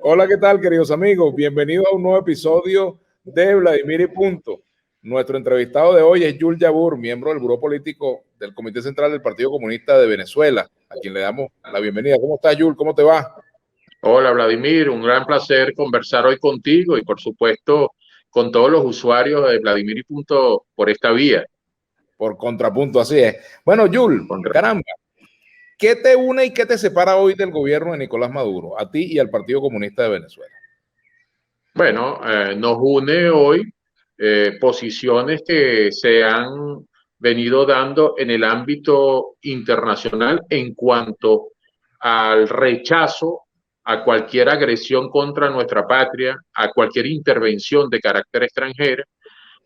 Hola, ¿qué tal, queridos amigos? Bienvenidos a un nuevo episodio de Vladimir y Punto. Nuestro entrevistado de hoy es Yul Yabur, miembro del Buró Político del Comité Central del Partido Comunista de Venezuela, a quien le damos la bienvenida. ¿Cómo estás, Yul? ¿Cómo te va? Hola Vladimir, un gran placer conversar hoy contigo y por supuesto con todos los usuarios de Vladimir y Punto por esta vía. Por contrapunto, así es. Bueno, Yul, caramba, ¿qué te une y qué te separa hoy del gobierno de Nicolás Maduro, a ti y al Partido Comunista de Venezuela? Bueno, nos une hoy posiciones que se han venido dando en el ámbito internacional en cuanto al rechazo a cualquier agresión contra nuestra patria, a cualquier intervención de carácter extranjero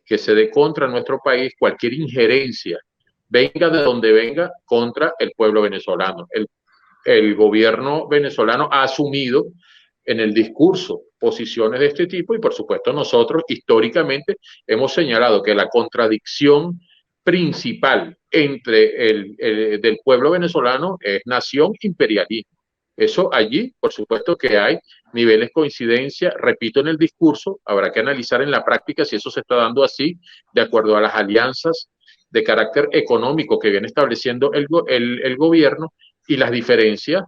que se dé contra nuestro país, cualquier injerencia, venga de donde venga, contra el pueblo venezolano. El gobierno venezolano ha asumido en el discurso posiciones de este tipo y por supuesto nosotros históricamente hemos señalado que la contradicción principal entre del pueblo venezolano es nación-imperialismo. Eso allí, por supuesto que hay niveles de coincidencia, repito, en el discurso, habrá que analizar en la práctica si eso se está dando así, de acuerdo a las alianzas de carácter económico que viene estableciendo el gobierno, y las diferencias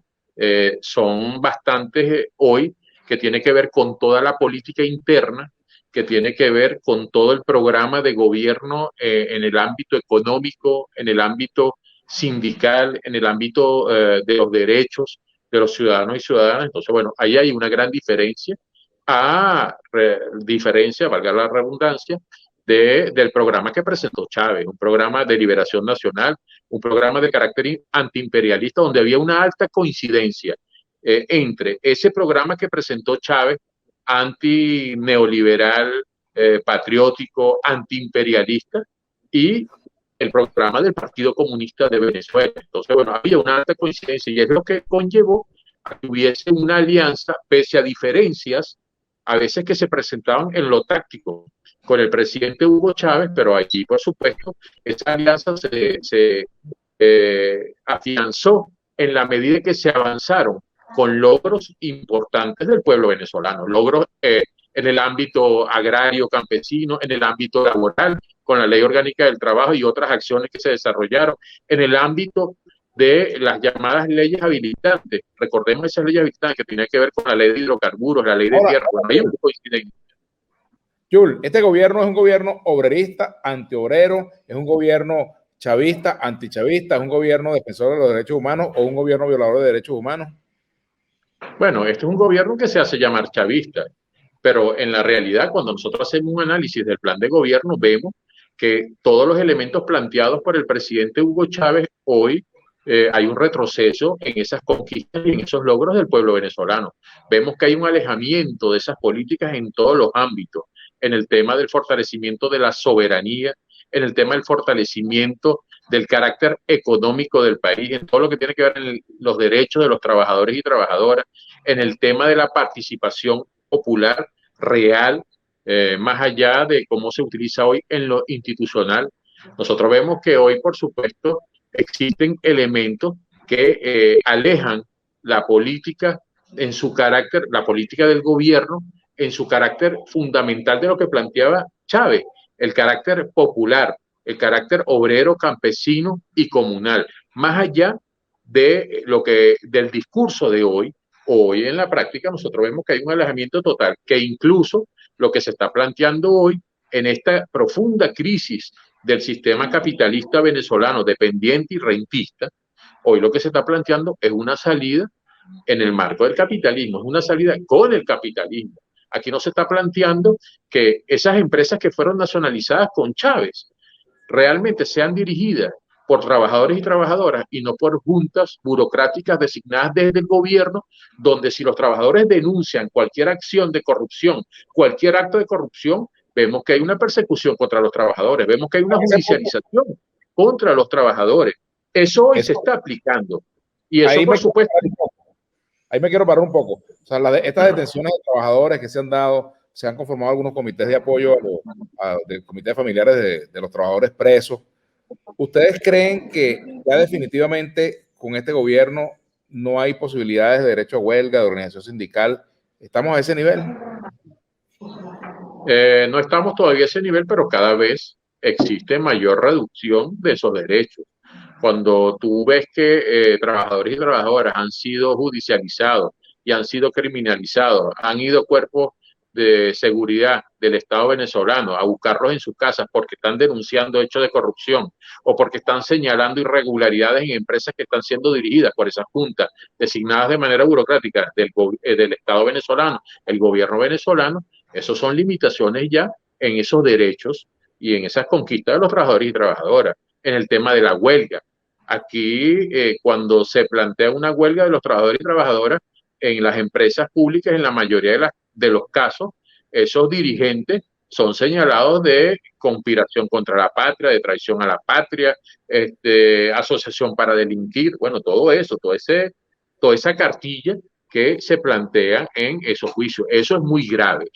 son bastantes hoy, que tiene que ver con toda la política interna, que tiene que ver con todo el programa de gobierno en el ámbito económico, en el ámbito sindical, en el ámbito de los derechos de los ciudadanos y ciudadanas. Entonces, bueno, ahí hay una gran diferencia, valga la redundancia, del programa que presentó Chávez, un programa de liberación nacional, un programa de carácter antiimperialista, donde había una alta coincidencia entre ese programa que presentó Chávez, antineoliberal, patriótico, antiimperialista, y el programa del Partido Comunista de Venezuela. Entonces, bueno, había una alta coincidencia y es lo que conllevó a que hubiese una alianza, pese a diferencias, a veces que se presentaban en lo táctico con el presidente Hugo Chávez, pero allí, por supuesto, esa alianza se afianzó en la medida que se avanzaron con logros importantes del pueblo venezolano, logros en el ámbito agrario, campesino, en el ámbito laboral, con la Ley Orgánica del Trabajo y otras acciones que se desarrollaron, en el ámbito de las llamadas leyes habilitantes. Recordemos esas leyes habilitantes que tenían que ver con la ley de hidrocarburos, la ley de tierra. Bueno, hay una coincidencia. Yul, este gobierno es un gobierno obrerista, antiobrero, es un gobierno chavista, antichavista, es un gobierno defensor de los derechos humanos o un gobierno violador de derechos humanos. Bueno, este es un gobierno que se hace llamar chavista, pero en la realidad, cuando nosotros hacemos un análisis del plan de gobierno, vemos que todos los elementos planteados por el presidente Hugo Chávez hoy hay un retroceso en esas conquistas y en esos logros del pueblo venezolano. Vemos que hay un alejamiento de esas políticas en todos los ámbitos, en el tema del fortalecimiento de la soberanía, en el tema del fortalecimiento del carácter económico del país, en todo lo que tiene que ver en los derechos de los trabajadores y trabajadoras, en el tema de la participación popular real, más allá de cómo se utiliza hoy en lo institucional. Nosotros vemos que hoy, por supuesto, existen elementos que alejan la política en su carácter, la política del gobierno, en su carácter fundamental de lo que planteaba Chávez, el carácter popular, el carácter obrero, campesino y comunal, más allá de lo que del discurso de hoy. Hoy en la práctica nosotros vemos que hay un alejamiento total, que incluso lo que se está planteando hoy en esta profunda crisis del sistema capitalista venezolano dependiente y rentista, hoy lo que se está planteando es una salida en el marco del capitalismo, es una salida con el capitalismo. Aquí no se está planteando que esas empresas que fueron nacionalizadas con Chávez realmente sean dirigidas por trabajadores y trabajadoras y no por juntas burocráticas designadas desde el gobierno, donde si los trabajadores denuncian cualquier acción de corrupción, cualquier acto de corrupción, vemos que hay una persecución contra los trabajadores, vemos que hay una judicialización contra los trabajadores. Eso hoy se está aplicando. Y eso, por supuesto, ahí me quiero parar un poco. O sea, estas detenciones de trabajadores que se han dado, se han conformado algunos comités de apoyo de comités familiares de los trabajadores presos. ¿Ustedes creen que ya definitivamente con este gobierno no hay posibilidades de derecho a huelga, de organización sindical ¿Estamos a ese nivel? No estamos todavía a ese nivel, pero cada vez existe mayor reducción de esos derechos. Cuando tú ves que trabajadores y trabajadoras han sido judicializados y han sido criminalizados, han ido cuerpos de seguridad del Estado venezolano a buscarlos en sus casas porque están denunciando hechos de corrupción o porque están señalando irregularidades en empresas que están siendo dirigidas por esas juntas designadas de manera burocrática del Estado venezolano, el gobierno venezolano. Esas son limitaciones ya en esos derechos y en esas conquistas de los trabajadores y trabajadoras. En el tema de la huelga, aquí cuando se plantea una huelga de los trabajadores y trabajadoras en las empresas públicas, en la mayoría de los casos, esos dirigentes son señalados de conspiración contra la patria, de traición a la patria, asociación para delinquir, bueno, todo eso, toda esa cartilla que se plantea en esos juicios. Eso es muy grave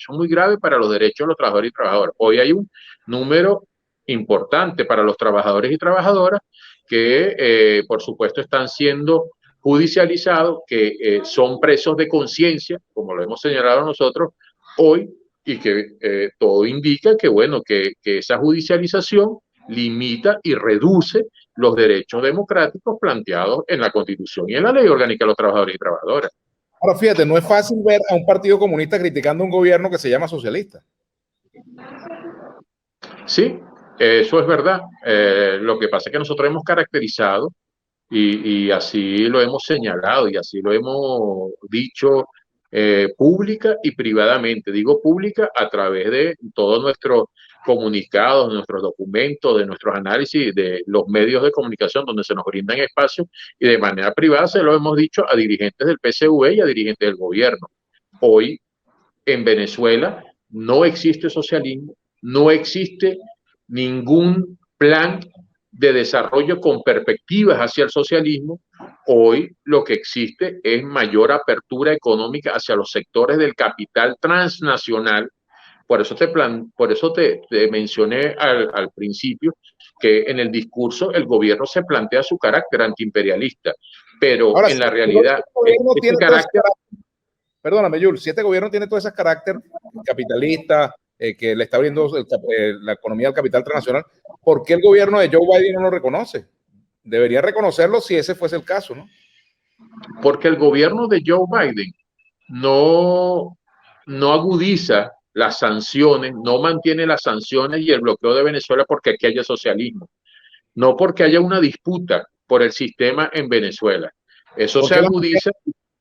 para los derechos de los trabajadores y trabajadoras. Hoy hay un número importante para los trabajadores y trabajadoras que, por supuesto, están siendo judicializados, que son presos de conciencia, como lo hemos señalado nosotros hoy, y que todo indica que, bueno, que esa judicialización limita y reduce los derechos democráticos planteados en la Constitución y en la Ley Orgánica de los Trabajadores y Trabajadoras. Ahora, fíjate, no es fácil ver a un partido comunista criticando a un gobierno que se llama socialista. Sí, eso es verdad. Lo que pasa es que nosotros hemos caracterizado y así lo hemos señalado y así lo hemos dicho pública y privadamente. Digo pública a través de todos nuestros comunicados, nuestros documentos, de nuestros análisis, de los medios de comunicación donde se nos brindan espacios, y de manera privada se lo hemos dicho a dirigentes del PSV y a dirigentes del gobierno. Hoy en Venezuela no existe socialismo, no existe ningún plan de desarrollo con perspectivas hacia el socialismo. Hoy lo que existe es mayor apertura económica hacia los sectores del capital transnacional. Por eso te mencioné al principio que en el discurso el gobierno se plantea su carácter antiimperialista, pero ahora, en la realidad este carácter... Perdóname, Jules, si este gobierno tiene todo ese carácter capitalista, que le está abriendo la economía al capital transnacional, ¿por qué el gobierno de Joe Biden no lo reconoce? Debería reconocerlo si ese fuese el caso, ¿no? Porque el gobierno de Joe Biden no agudiza las sanciones, no mantiene las sanciones y el bloqueo de Venezuela porque aquí haya socialismo, no porque haya una disputa por el sistema en Venezuela. Eso se agudiza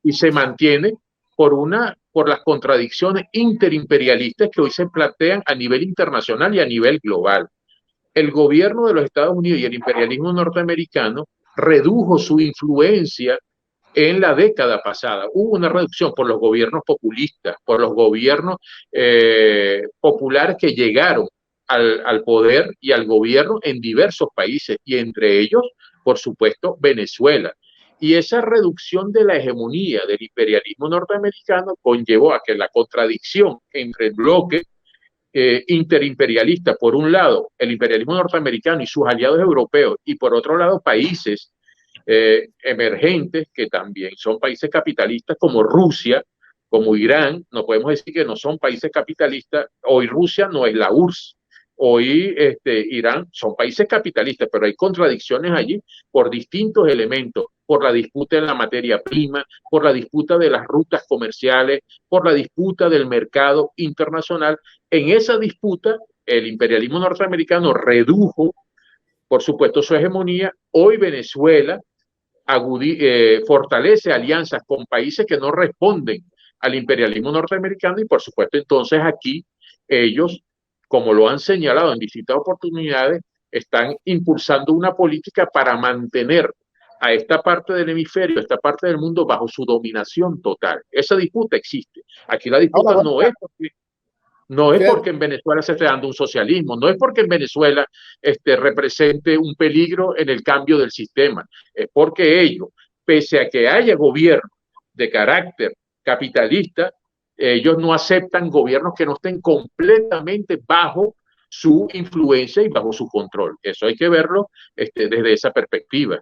y se mantiene por las contradicciones interimperialistas que hoy se plantean a nivel internacional y a nivel global. El gobierno de los Estados Unidos y el imperialismo norteamericano redujo su influencia en la década pasada. Hubo una reducción por los gobiernos populistas, por los gobiernos populares que llegaron al poder y al gobierno en diversos países, y entre ellos, por supuesto, Venezuela. Y esa reducción de la hegemonía del imperialismo norteamericano conllevó a que la contradicción entre el bloque interimperialista, por un lado, el imperialismo norteamericano y sus aliados europeos, y por otro lado, países emergentes que también son países capitalistas como Rusia, como Irán. No podemos decir que no son países capitalistas. Hoy Rusia no es la URSS. Hoy Irán son países capitalistas, pero hay contradicciones allí por distintos elementos, por la disputa en la materia prima, por la disputa de las rutas comerciales, por la disputa del mercado internacional. En esa disputa, el imperialismo norteamericano redujo, por supuesto, su hegemonía. Hoy Venezuela fortalece alianzas con países que no responden al imperialismo norteamericano, y por supuesto entonces aquí ellos, como lo han señalado en distintas oportunidades, están impulsando una política para mantener a esta parte del hemisferio, a esta parte del mundo bajo su dominación total. Esa disputa existe. Aquí la disputa no es porque en Venezuela se esté dando un socialismo, no es porque en Venezuela represente un peligro en el cambio del sistema, es porque ellos, pese a que haya gobierno de carácter capitalista, ellos no aceptan gobiernos que no estén completamente bajo su influencia y bajo su control. Eso hay que verlo desde esa perspectiva.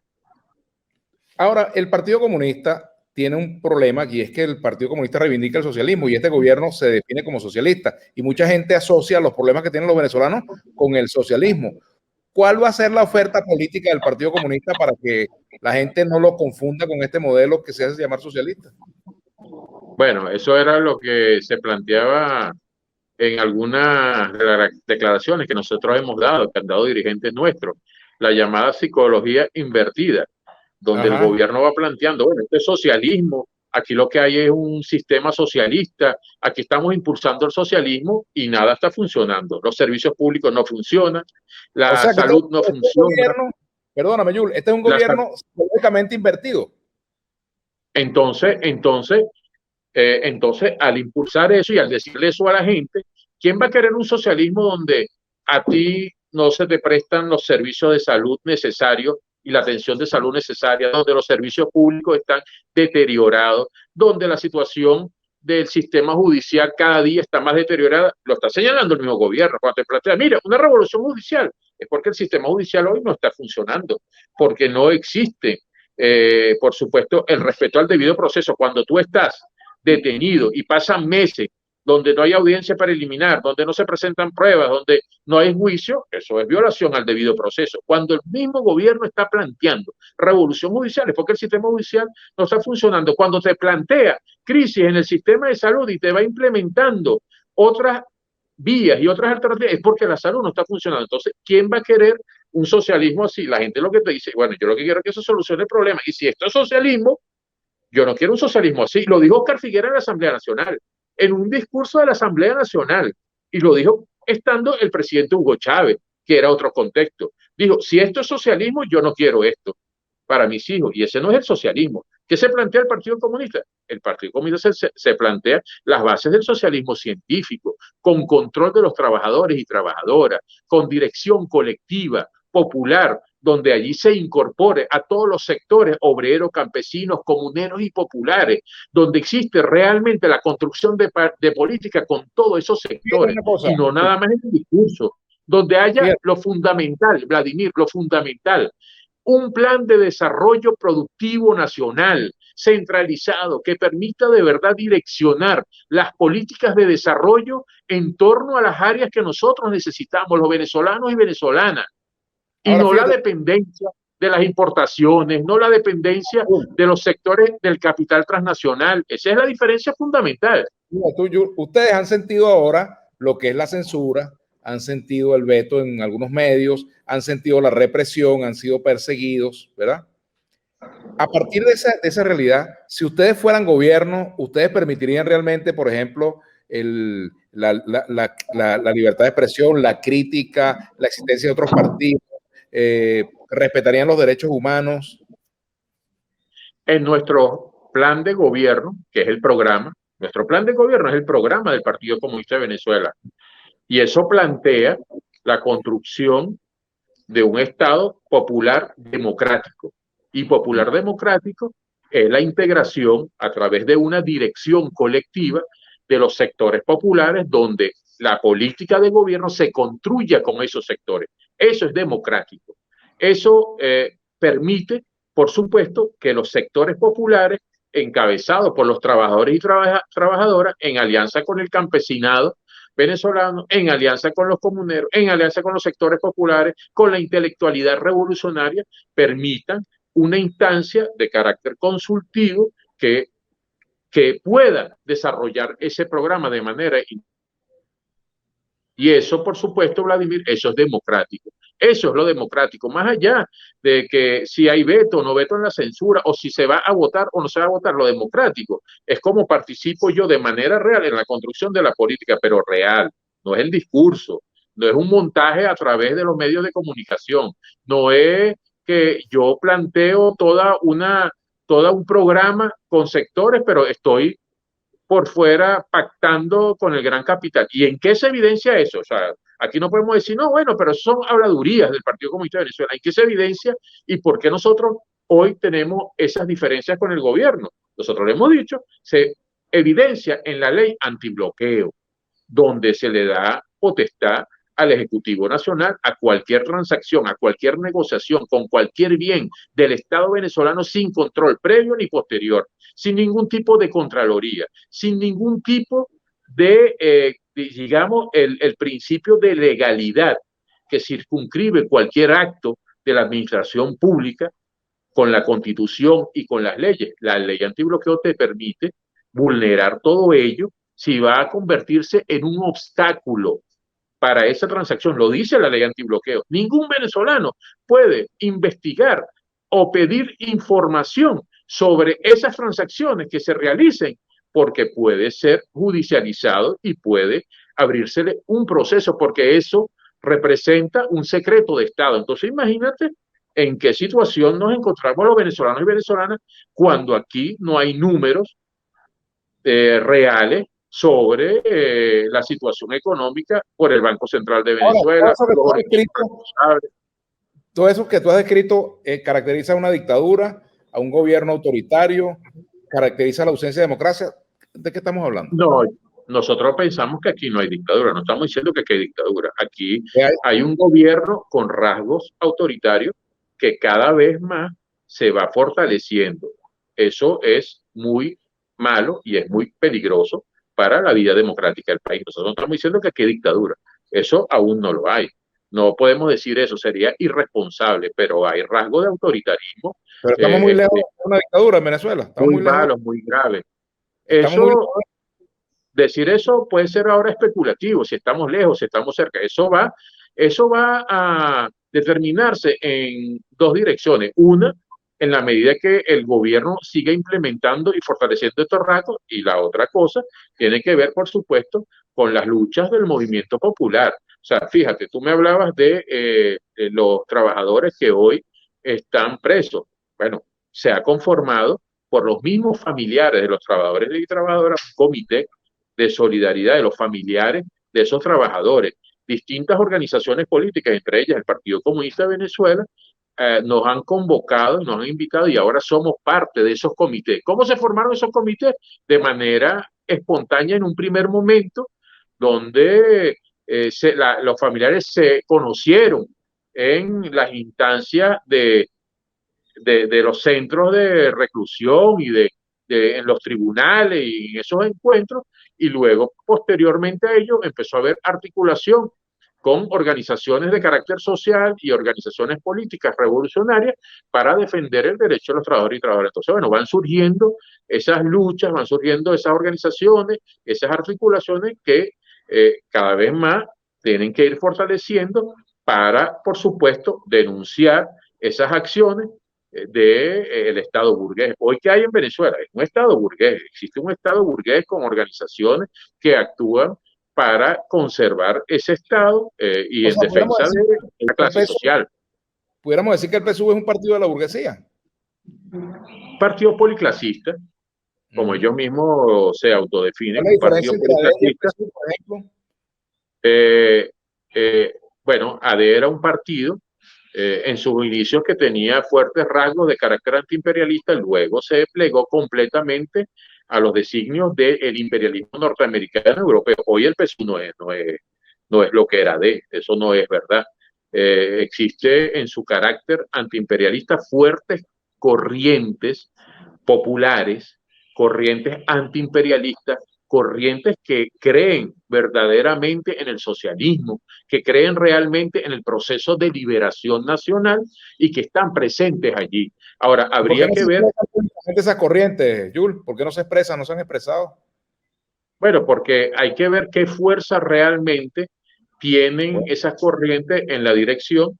Ahora, el Partido Comunista tiene un problema y es que el Partido Comunista reivindica el socialismo y este gobierno se define como socialista y mucha gente asocia los problemas que tienen los venezolanos con el socialismo. ¿Cuál va a ser la oferta política del Partido Comunista para que la gente no lo confunda con este modelo que se hace llamar socialista? Bueno, eso era lo que se planteaba en algunas declaraciones que nosotros hemos dado, que han dado dirigentes nuestros, la llamada psicología invertida, donde el gobierno va planteando, bueno, este es socialismo, aquí lo que hay es un sistema socialista, aquí estamos impulsando el socialismo y nada está funcionando. Los servicios públicos no funcionan, la salud no funciona. Perdóname, Yul, este es un gobierno psicológicamente invertido. Entonces, al impulsar eso y al decirle eso a la gente, ¿quién va a querer un socialismo donde a ti no se te prestan los servicios de salud necesarios y la atención de salud necesaria, donde los servicios públicos están deteriorados, donde la situación del sistema judicial cada día está más deteriorada? Lo está señalando el mismo gobierno cuando te plantea, mira, una revolución judicial, es porque el sistema judicial hoy no está funcionando, porque no existe, por supuesto, el respeto al debido proceso. Cuando tú estás detenido y pasan meses donde no hay audiencia preliminar, donde no se presentan pruebas, donde no hay juicio, eso es violación al debido proceso. Cuando el mismo gobierno está planteando revolución judicial, es porque el sistema judicial no está funcionando. Cuando te plantea crisis en el sistema de salud y te va implementando otras vías y otras alternativas, es porque la salud no está funcionando. Entonces, ¿quién va a querer un socialismo así? La gente lo que te dice, bueno, yo lo que quiero es que eso solucione el problema. Y si esto es socialismo, yo no quiero un socialismo así. Lo dijo Oscar Figuera en la Asamblea Nacional, en un discurso de la Asamblea Nacional, y lo dijo estando el presidente Hugo Chávez, que era otro contexto. Dijo, si esto es socialismo, yo no quiero esto para mis hijos, y ese no es el socialismo. ¿Qué se plantea el Partido Comunista? El Partido Comunista se plantea las bases del socialismo científico, con control de los trabajadores y trabajadoras, con dirección colectiva, popular, donde allí se incorpore a todos los sectores obreros, campesinos, comuneros y populares, donde existe realmente la construcción de política con todos esos sectores, y no nada más en el discurso, donde haya lo fundamental, Vladimir, lo fundamental, un plan de desarrollo productivo nacional centralizado que permita de verdad direccionar las políticas de desarrollo en torno a las áreas que nosotros necesitamos, los venezolanos y venezolanas, y no la dependencia de las importaciones, no la dependencia de los sectores del capital transnacional. Esa es la diferencia fundamental. Ustedes han sentido ahora lo que es la censura, han sentido el veto en algunos medios, han sentido la represión, han sido perseguidos, ¿verdad? A partir de esa realidad, si ustedes fueran gobierno, ¿ustedes permitirían realmente, por ejemplo, la libertad de expresión, la crítica, la existencia de otros partidos? ¿Respetarían los derechos humanos? En nuestro plan de gobierno, que es el programa, nuestro plan de gobierno es el programa del Partido Comunista de Venezuela. Y eso plantea la construcción de un Estado popular democrático. Y popular democrático es la integración a través de una dirección colectiva de los sectores populares, donde la política de gobierno se construya con esos sectores. Eso es democrático. Eso permite, por supuesto, que los sectores populares, encabezados por los trabajadores y trabajadoras, en alianza con el campesinado venezolano, en alianza con los comuneros, en alianza con los sectores populares, con la intelectualidad revolucionaria, permitan una instancia de carácter consultivo que pueda desarrollar ese programa de manera. Y eso, por supuesto, Vladimir, eso es democrático. Eso es lo democrático, más allá de que si hay veto o no veto en la censura, o si se va a votar o no se va a votar. Lo democrático es cómo participo yo de manera real en la construcción de la política, pero real, no es el discurso, no es un montaje a través de los medios de comunicación, no es que yo planteo todo un programa con sectores, pero estoy por fuera pactando con el gran capital. ¿Y en qué se evidencia eso? O sea, aquí no podemos decir, no, bueno, pero son habladurías del Partido Comunista de Venezuela. ¿En qué se evidencia y por qué nosotros hoy tenemos esas diferencias con el gobierno? Nosotros le hemos dicho, se evidencia en la ley antibloqueo, donde se le da potestad al Ejecutivo Nacional a cualquier transacción, a cualquier negociación con cualquier bien del Estado venezolano sin control previo ni posterior, sin ningún tipo de contraloría, sin ningún tipo digamos, el principio de legalidad que circunscribe cualquier acto de la administración pública con la Constitución y con las leyes. La ley antibloqueo te permite vulnerar todo ello si va a convertirse en un obstáculo para esa transacción. Lo dice la ley antibloqueo. Ningún venezolano puede investigar o pedir información sobre esas transacciones que se realicen porque puede ser judicializado y puede abrírsele un proceso porque eso representa un secreto de Estado. Entonces imagínate en qué situación nos encontramos los venezolanos y venezolanas cuando aquí no hay números reales sobre la situación económica por el Banco Central de Venezuela. Todo eso que tú has descrito caracteriza a una dictadura, a un gobierno autoritario, caracteriza la ausencia de democracia. ¿De qué estamos hablando? No, nosotros pensamos que aquí no hay dictadura, no estamos diciendo que aquí hay dictadura. Aquí hay un gobierno con rasgos autoritarios que cada vez más se va fortaleciendo. Eso es muy malo y es muy peligroso para la vida democrática del país. Nosotros no estamos diciendo que aquí hay dictadura. Eso aún no lo hay. No podemos decir eso, sería irresponsable, pero hay rasgos de autoritarismo. Pero estamos muy lejos de una dictadura en Venezuela. Estamos muy malos, muy graves. Eso, decir eso puede ser ahora especulativo, si estamos lejos, si estamos cerca. Eso va a determinarse en dos direcciones. Una, en la medida que el gobierno siga implementando y fortaleciendo estos rasgos, y la otra cosa tiene que ver, por supuesto, con las luchas del movimiento popular. O sea, fíjate, tú me hablabas de los trabajadores que hoy están presos. Bueno, se ha conformado por los mismos familiares de los trabajadores y trabajadoras un comité de solidaridad de los familiares de esos trabajadores. Distintas organizaciones políticas, entre ellas el Partido Comunista de Venezuela, nos han convocado, nos han invitado y ahora somos parte de esos comités. ¿Cómo se formaron esos comités? De manera espontánea en un primer momento, donde los familiares se conocieron en las instancias de los centros de reclusión y en los tribunales y en esos encuentros, y luego, posteriormente a ello, empezó a haber articulación con organizaciones de carácter social y organizaciones políticas revolucionarias para defender el derecho de los trabajadores y trabajadoras. Entonces, bueno, van surgiendo esas luchas, van surgiendo esas organizaciones, esas articulaciones que cada vez más tienen que ir fortaleciendo para, por supuesto, denunciar esas acciones del Estado burgués. Hoy, ¿qué hay en Venezuela? Es un Estado burgués. Existe un Estado burgués con organizaciones que actúan para conservar ese Estado y en defensa de la clase social. Pudiéramos decir que el PSUV es un partido de la burguesía. Partido policlasista, como ellos mismos se autodefinen. ¿Cuál es la diferencia entre AD y el PSUV, por ejemplo? Bueno, AD era un partido en sus inicios que tenía fuertes rasgos de carácter antiimperialista, luego se desplegó completamente a los designios del imperialismo norteamericano europeo. Hoy el PSUV no es lo que era AD, eso no es verdad. Existe en su carácter antiimperialista fuertes corrientes populares, corrientes antiimperialistas, corrientes que creen verdaderamente en el socialismo, que creen realmente en el proceso de liberación nacional y que están presentes allí. Ahora, habría que ver... esas corrientes, Jules? ¿Por qué no se expresan, no se han expresado? Bueno, porque hay que ver qué fuerza realmente tienen esas corrientes en la dirección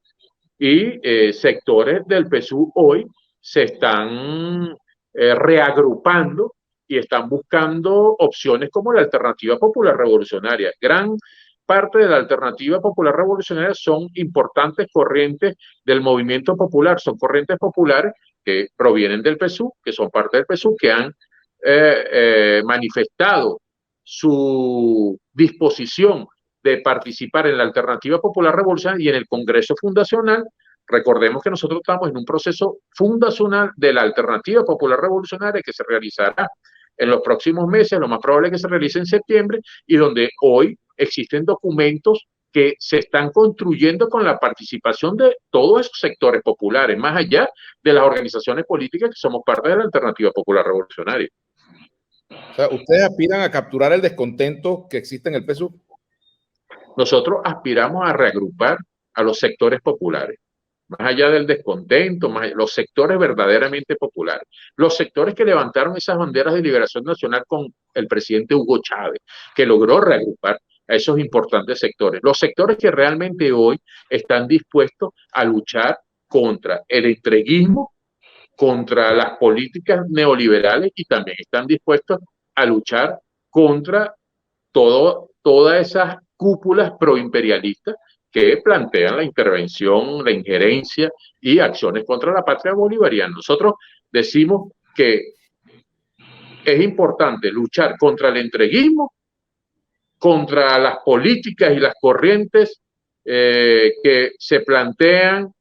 y sectores del PSUV hoy se están reagrupando y están buscando opciones como la Alternativa Popular Revolucionaria. Gran parte de la Alternativa Popular Revolucionaria son importantes corrientes del movimiento popular, son corrientes populares que provienen del PSUV, que son parte del PSUV, que han manifestado su disposición de participar en la Alternativa Popular Revolucionaria y en el Congreso Fundacional. Recordemos que nosotros estamos en un proceso fundacional de la Alternativa Popular Revolucionaria que se realizará en los próximos meses, lo más probable es que se realice en septiembre, y donde hoy existen documentos que se están construyendo con la participación de todos esos sectores populares, más allá de las organizaciones políticas que somos parte de la Alternativa Popular Revolucionaria. O sea, ¿ustedes aspiran a capturar el descontento que existe en el PSUV? Nosotros aspiramos a reagrupar a los sectores populares, más allá del descontento, los sectores verdaderamente populares, los sectores que levantaron esas banderas de liberación nacional con el presidente Hugo Chávez, que logró reagrupar a esos importantes sectores, los sectores que realmente hoy están dispuestos a luchar contra el entreguismo, contra las políticas neoliberales y también están dispuestos a luchar contra todas esas cúpulas proimperialistas que plantean la intervención, la injerencia y acciones contra la patria bolivariana. Nosotros decimos que es importante luchar contra el entreguismo, contra las políticas y las corrientes que se plantean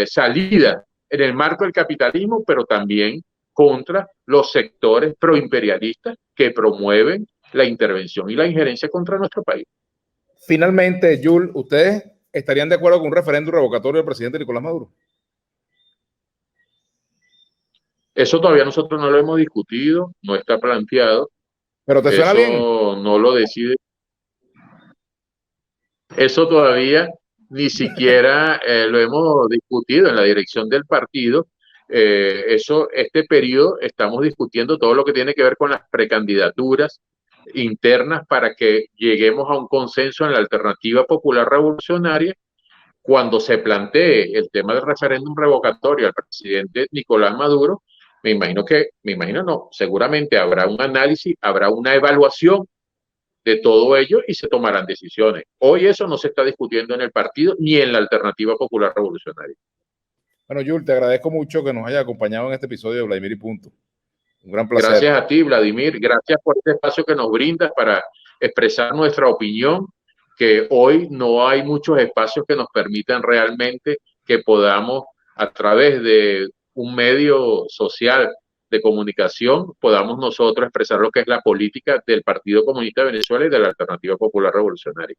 salida en el marco del capitalismo, pero también contra los sectores proimperialistas que promueven la intervención y la injerencia contra nuestro país. Finalmente, Jules, ¿ustedes estarían de acuerdo con un referéndum revocatorio del presidente Nicolás Maduro? Eso todavía nosotros no lo hemos discutido, no está planteado. ¿Pero te suena bien? Eso no lo decide. Eso todavía ni siquiera lo hemos discutido en la dirección del partido. Este periodo estamos discutiendo todo lo que tiene que ver con las precandidaturas internas para que lleguemos a un consenso en la Alternativa Popular Revolucionaria. Cuando se plantee el tema del referéndum revocatorio al presidente Nicolás Maduro, seguramente habrá un análisis, habrá una evaluación de todo ello y se tomarán decisiones. Hoy eso no se está discutiendo en el partido ni en la Alternativa Popular Revolucionaria. Bueno, Jules, te agradezco mucho que nos haya acompañado en este episodio de Vladimir y Punto. Un gran placer. Gracias a ti, Vladimir. Gracias por este espacio que nos brindas para expresar nuestra opinión, que hoy no hay muchos espacios que nos permitan realmente que podamos, a través de un medio social de comunicación, podamos nosotros expresar lo que es la política del Partido Comunista de Venezuela y de la Alternativa Popular Revolucionaria.